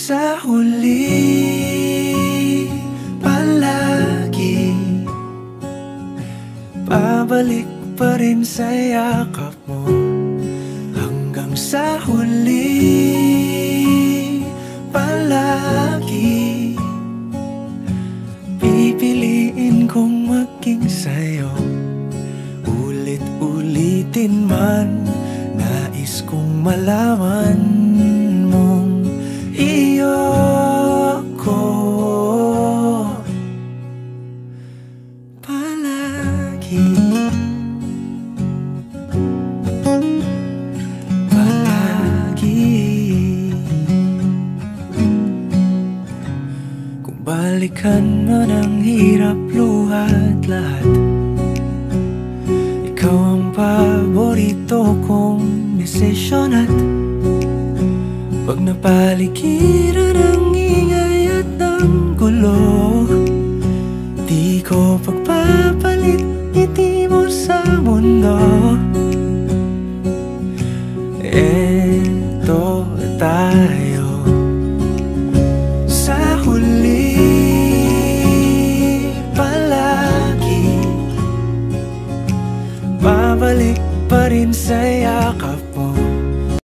sa huli, palagi babalik pa rin sa yakap mo. Hanggang sa huli, palagi pipiliin kong maging sa'yo. Ulit-ulitin man, nais kong malaman mong iyo ko palagi. Kung balikan man ang hirap, luhat lahat, ikaw ang paborito kong desisyon. At pag napaligiran ng ingay at ng gulo, di ko pagpapalit ngiti mo sa mundo. Eto tayo,